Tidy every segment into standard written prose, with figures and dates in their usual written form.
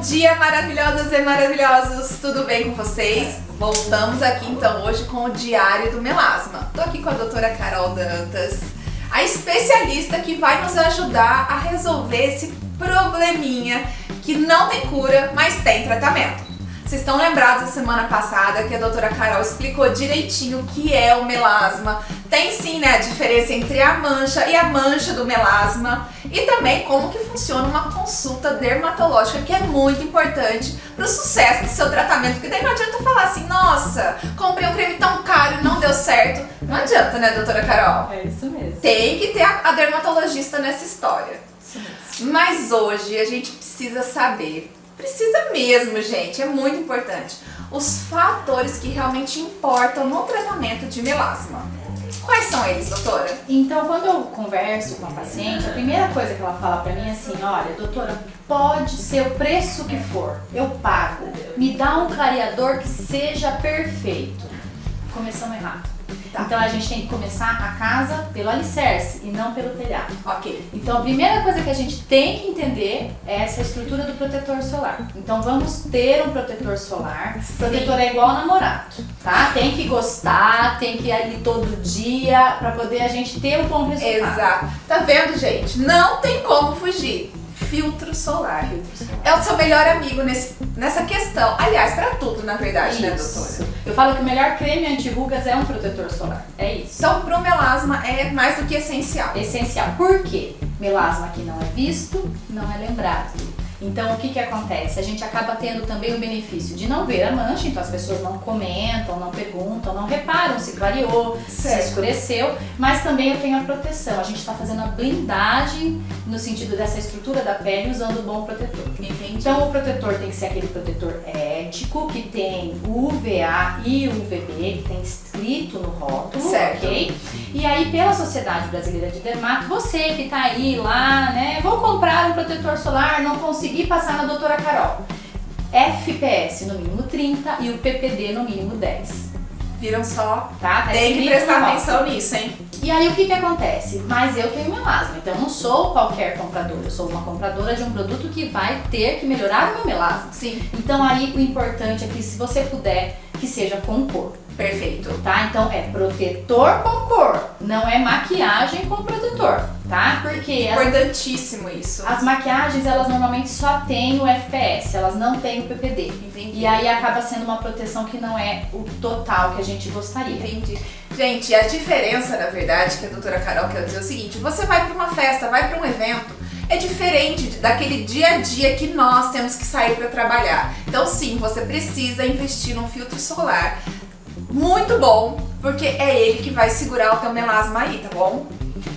dia, maravilhosas e maravilhosos! Tudo bem com vocês? Voltamos aqui então hoje com o Diário do Melasma. Tô aqui com a doutora Carol Dantas, a especialista que vai nos ajudar a resolver esse probleminha que não tem cura, mas tem tratamento. Vocês estão lembrados da semana passada que a doutora Carol explicou direitinho o que é o melasma. Tem sim, né, a diferença entre a mancha do melasma e também como que funciona uma consulta dermatológica, que é muito importante para o sucesso do seu tratamento. Porque daí não adianta falar assim, nossa, comprei um creme tão caro e não deu certo. Não adianta, né, doutora Carol? É isso mesmo. Tem que ter a dermatologista nessa história. Isso mesmo. Mas hoje a gente precisa saber, precisa mesmo, gente, é muito importante, os fatores que realmente importam no tratamento de melasma. Quais são eles, doutora? Então, quando eu converso com a paciente, a primeira coisa que ela fala pra mim é assim, olha, doutora, pode ser o preço que for, eu pago. Me dá um clareador que seja perfeito. Começamos errado. Tá. Então a gente tem que começar a casa pelo alicerce e não pelo telhado. Ok. Então a primeira coisa que a gente tem que entender é essa estrutura do protetor solar. Então vamos ter um protetor solar. Sim. Protetor é igual namorado, tá? Tem que gostar, tem que ir ali todo dia pra poder a gente ter um bom resultado. Exato. Tá vendo, gente? Não tem como fugir. Filtro solar. É o seu melhor amigo nessa questão. Aliás, pra tudo, na verdade, né, doutora? Eu falo que o melhor creme anti-rugas é um protetor solar. É isso. Então, pro melasma é mais do que essencial. Essencial. Por quê? Melasma que não é visto, não é lembrado. Então, o que que acontece? A gente acaba tendo também o benefício de não ver a mancha, então as pessoas não comentam, não perguntam, não reparam se clareou, Certo. se escureceu, mas também eu tenho a proteção. A gente está fazendo a blindagem no sentido dessa estrutura da pele usando o bom protetor. Entendi. Então, o protetor tem que ser aquele protetor ético, que tem UVA e UVB, que tem escrito no rótulo, Certo. ok? E aí, pela Sociedade Brasileira de Dermato, você que tá aí lá, né, vou comprar um protetor solar, não consegui passar na doutora Carol. FPS no mínimo 30 e o PPD no mínimo 10. Viram só? Tá? Tá Tem que escrito prestar no rótulo. atenção nisso, hein? E aí o que que acontece? Mas eu tenho melasma, então eu não sou qualquer compradora, eu sou uma compradora de um produto que vai ter que melhorar o meu melasma. Sim. Então aí o importante é que se você puder, que seja com cor, Perfeito. tá? Então é protetor com cor, não é maquiagem com protetor, tá? Porque Importantíssimo isso. as maquiagens, elas normalmente só têm o FPS, elas não têm o PPD. Entendi. E aí acaba sendo uma proteção que não é o total que a gente gostaria. Entendi. Gente, a diferença, na verdade, que a doutora Carol quer dizer é o seguinte: você vai para uma festa, vai para um evento, é diferente daquele dia a dia que nós temos que sair para trabalhar. Então sim, você precisa investir num filtro solar muito bom, porque é ele que vai segurar o teu melasma aí, tá bom?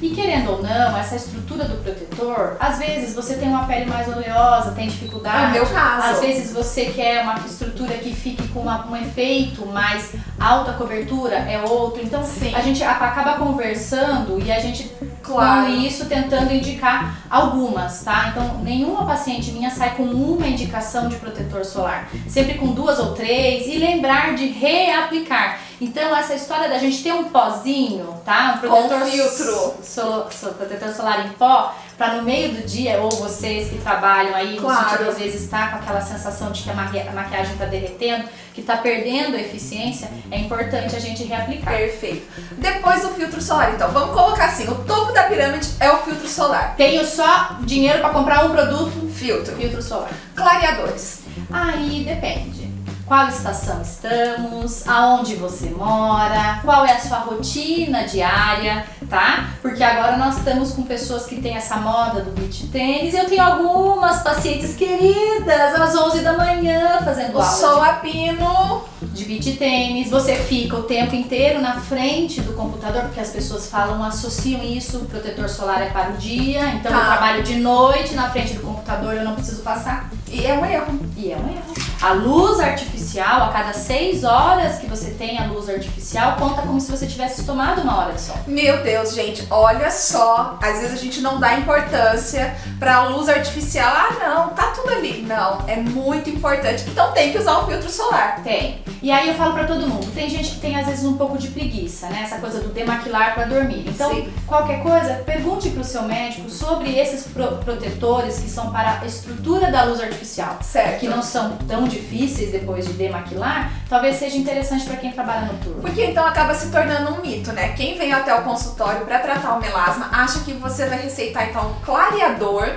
E querendo ou não, essa estrutura do protetor, às vezes você tem uma pele mais oleosa, tem dificuldade. É o meu caso. Às vezes você quer uma estrutura que fique com um efeito mais alta cobertura, é outro. Então Sim. a gente acaba conversando e a gente Claro. com isso tentando indicar algumas, tá? Então nenhuma paciente minha sai com uma indicação de protetor solar. Sempre com 2 ou 3 e lembrar de reaplicar. Então essa história da gente ter um pozinho, tá? Um protetor Com filtro. protetor solar em pó, pra no meio do dia, ou vocês que trabalham aí, no Claro. sentido às vezes tá com aquela sensação de que a maquiagem tá derretendo, que tá perdendo a eficiência, é importante a gente reaplicar. Perfeito. Depois do filtro solar, então, vamos colocar assim: o topo da pirâmide é o filtro solar. Tenho só dinheiro pra comprar um produto, Filtro. filtro solar. Clareadores. Aí depende. Qual estação estamos, aonde você mora, qual é a sua rotina diária, tá? Porque agora nós estamos com pessoas que têm essa moda do beach tênis. Eu tenho algumas pacientes queridas às 11 da manhã fazendo O aula sol a pino. de beach tênis. Você fica o tempo inteiro na frente do computador, porque as pessoas falam, associam isso, o protetor solar é para o dia, então Tá. eu trabalho de noite na frente do computador, eu não preciso passar. E é um erro. E é um erro. A luz artificial, a cada 6 horas que você tem a luz artificial, conta como se você tivesse tomado uma hora de sol. Meu Deus, gente, olha só. Às vezes a gente não dá importância pra luz artificial. Ah, não, tá tudo ali. Não, é muito importante. Então tem que usar o filtro solar. Tem. E aí eu falo pra todo mundo, tem gente que tem às vezes um pouco de preguiça, né? Essa coisa do demaquilar pra dormir. Então, Sim. qualquer coisa, pergunte pro seu médico sobre esses protetores que são para a estrutura da luz artificial. Certo. Que não são tão difíceis depois de demaquilar, talvez seja interessante pra quem trabalha no turno. Porque então acaba se tornando um mito, né? Quem vem até o consultório pra tratar o melasma acha que você vai receitar então um clareador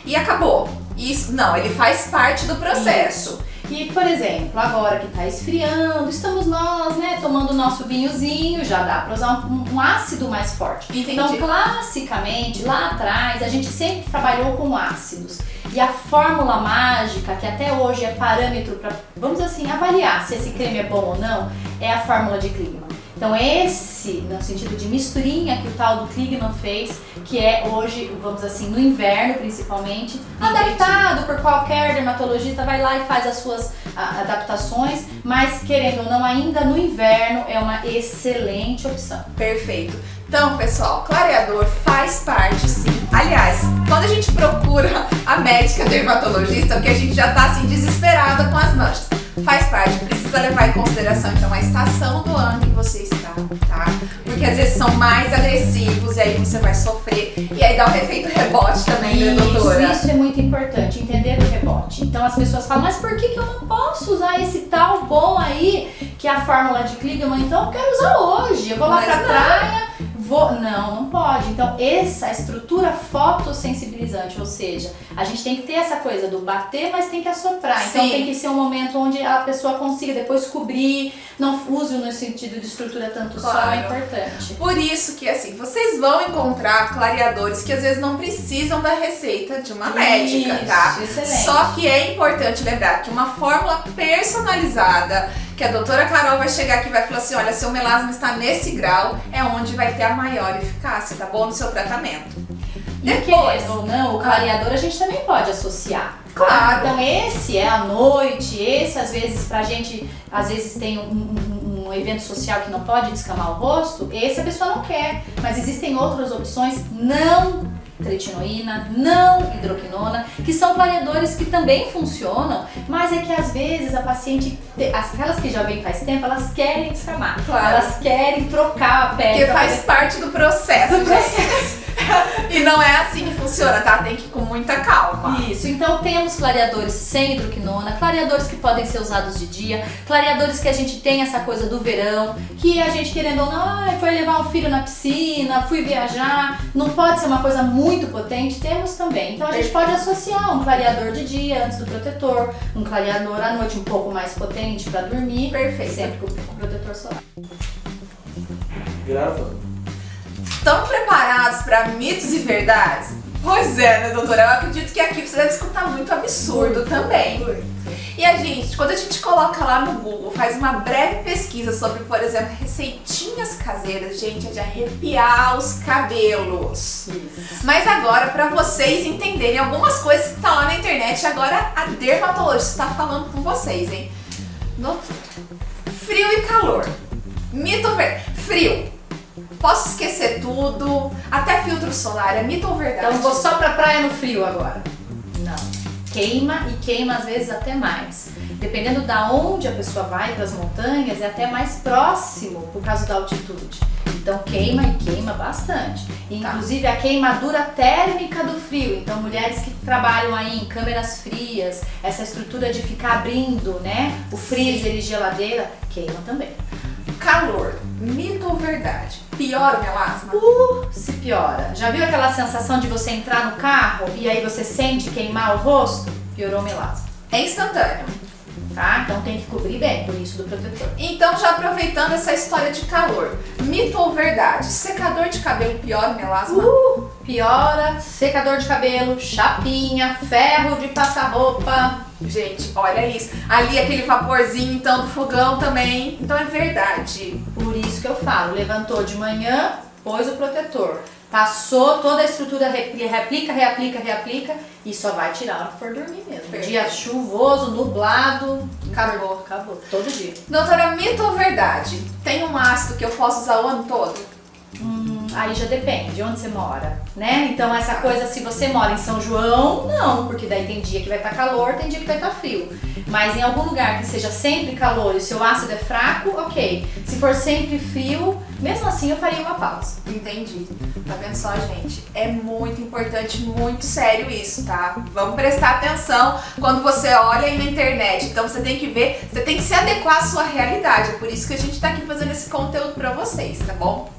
e acabou. Isso não, ele faz parte do processo. E, por exemplo, agora que tá esfriando, estamos nós, né, tomando o nosso vinhozinho, já dá pra usar um ácido mais forte. Entendi. Então, classicamente, lá atrás, a gente sempre trabalhou com ácidos. E a fórmula mágica, que até hoje é parâmetro para, vamos assim, avaliar se esse creme é bom ou não, é a fórmula de Kligman. Então esse, no sentido de misturinha que o tal do Kligman fez, que é hoje, vamos assim, no inverno principalmente, adaptado por qualquer dermatologista, vai lá e faz as suas adaptações, mas querendo ou não, ainda no inverno é uma excelente opção. Perfeito. Então, pessoal, clareador faz parte sim. Aliás, quando a gente procura a médica dermatologista, porque a gente já tá assim desesperada com as manchas, faz parte, precisa levar em consideração então a estação do ano que você está, tá? Porque às vezes são mais agressivos e aí você vai sofrer e aí dá um efeito rebote também, né, doutora? Isso é muito importante, entender o rebote. Então as pessoas falam, mas por que eu não posso usar esse tal bom aí, que é a fórmula de Kligman? Então eu quero usar hoje, eu vou lá pra praia, não pode. Então essa estrutura fotossensibilizante, ou seja, a gente tem que ter essa coisa do bater, mas tem que assoprar. Então Sim. tem que ser um momento onde a pessoa consiga depois cobrir, não use no sentido de estrutura tanto Claro. sol, é importante. Por isso que assim, vocês vão encontrar clareadores que às vezes não precisam da receita de uma médica, tá? Excelente. Só que é importante lembrar que uma fórmula personalizada, que a doutora Carol vai chegar aqui e vai falar assim, olha, seu melasma está nesse grau, é onde vai ter a maior eficácia, tá bom? No seu tratamento. E querendo ou não, o clareador a gente também pode associar. Claro. Então esse é à noite, esse às vezes pra gente, às vezes tem um evento social que não pode descamar o rosto, esse a pessoa não quer. Mas existem outras opções, não tretinoína, não hidroquinona, que são clareadores que também funcionam, mas é que às vezes a paciente, aquelas que já vem faz tempo, elas querem descamar, Claro. elas querem trocar a pele. Porque faz parte do processo, Do gente. processo. E não é assim que funciona, tá? Tem que ir com muita calma. Isso, então temos clareadores sem hidroquinona, clareadores que podem ser usados de dia, clareadores que a gente tem essa coisa do verão, que a gente querendo ou não, foi levar um filho na piscina, fui viajar, não pode ser uma coisa muito potente, temos também. Então a gente pode associar um clareador de dia antes do protetor, um clareador à noite um pouco mais potente para dormir, Perfeito. sempre com protetor solar. Gravando. Estão preparados para mitos e verdades? Pois é, né, doutora? Eu acredito que aqui você deve escutar muito absurdo também. E a gente, quando a gente coloca lá no Google, faz uma breve pesquisa sobre, por exemplo, receitinhas caseiras, gente, é de arrepiar os cabelos. Isso. Mas agora, para vocês entenderem algumas coisas que tá lá na internet, agora a dermatologista está falando com vocês, hein? Doutor, frio e calor. Mito ou verdade? Frio. Posso esquecer tudo, até filtro solar, é mito ou verdade? Então vou só pra praia no frio agora. Não. Queima e queima às vezes até mais. Dependendo da onde a pessoa vai, para as montanhas, é até mais próximo por causa da altitude. Então queima e queima bastante. Inclusive a queimadura térmica do frio. Então mulheres que trabalham aí em câmeras frias, essa estrutura de ficar abrindo, né, o freezer e geladeira, queima também. Calor, mito ou verdade? Piora o melasma? Se piora. Já viu aquela sensação de você entrar no carro e aí você sente queimar o rosto? Piorou o melasma, É instantâneo. tá? Então tem que cobrir bem, por isso do protetor. Então, já aproveitando essa história de calor, mito ou verdade? Secador de cabelo piora o melasma? Piora, secador de cabelo, chapinha, ferro de passar roupa. Gente, olha isso. Ali aquele vaporzinho então do fogão também. Então é verdade. Por isso que eu falo, levantou de manhã, pôs o protetor, passou toda a estrutura, reaplica e só vai tirar a hora que for dormir mesmo. Perfeito. Dia chuvoso, nublado, acabou, todo dia. Doutora, mito ou verdade? Tem um ácido que eu posso usar o ano todo? Aí já depende de onde você mora, né? Então essa coisa, se você mora em São João, não, porque daí tem dia que vai estar calor, tem dia que vai estar frio. Mas em algum lugar que seja sempre calor e o seu ácido é fraco, ok. Se for sempre frio, mesmo assim eu faria uma pausa. Entendi. Tá vendo só, gente? É muito importante, muito sério isso, tá? Vamos prestar atenção quando você olha aí na internet. Então você tem que ver, você tem que se adequar à sua realidade. É por isso que a gente tá aqui fazendo esse conteúdo pra vocês, tá bom?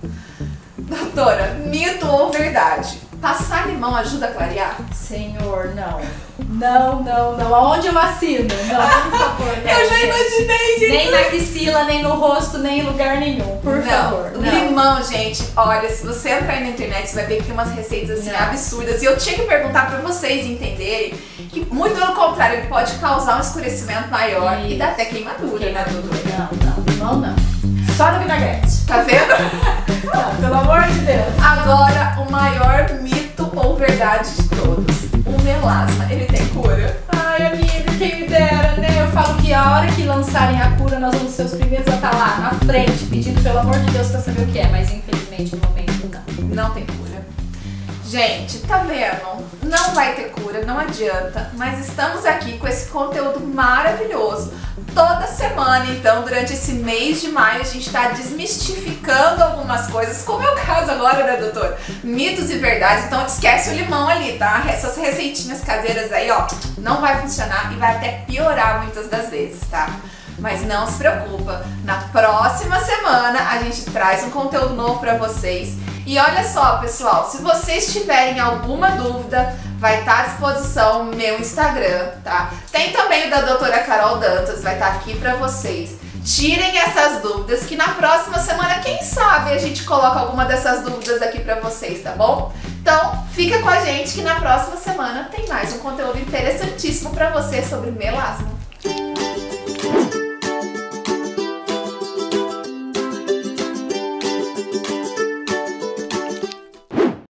Doutora, mito ou verdade? Passar limão ajuda a clarear? Senhor, não. Não. Aonde eu assino? Não, por favor. Não, Eu já imaginei, gente. Nem na axila, nem no rosto, nem em lugar nenhum. Por favor. Não. Limão, gente, olha, se você entrar aí na internet, você vai ver que tem umas receitas assim absurdas. E eu tinha que perguntar pra vocês entenderem que, muito pelo contrário, ele pode causar um escurecimento maior e dá até queimadura, né, doutora? Não. Limão não. Só no vinagrete. Tá vendo? Não, pelo amor de Deus. Agora, o maior mito ou verdade de todos. O melasma, ele tem cura? Ai, amiga, quem me dera, né? Eu falo que a hora que lançarem a cura, nós vamos ser os primeiros a estar lá na frente, pedindo pelo amor de Deus pra saber o que é, mas infelizmente no momento não. Não tem cura. Gente, tá vendo? Não vai ter cura, não adianta, mas estamos aqui com esse conteúdo maravilhoso. Toda semana, então, durante esse mês de maio, a gente tá desmistificando algumas coisas, como é o caso agora, né, doutora? Mitos e verdades, então esquece o limão ali, tá? Essas receitinhas caseiras aí, ó, não vai funcionar e vai até piorar muitas das vezes, tá? Mas não se preocupa, na próxima semana a gente traz um conteúdo novo pra vocês. E olha só, pessoal, se vocês tiverem alguma dúvida, vai estar à disposição o meu Instagram, tá? Tem também o da doutora Carol Dantas, vai estar aqui pra vocês. Tirem essas dúvidas, que na próxima semana, quem sabe, a gente coloca alguma dessas dúvidas aqui pra vocês, tá bom? Então, fica com a gente que na próxima semana tem mais um conteúdo interessantíssimo pra você sobre melasma.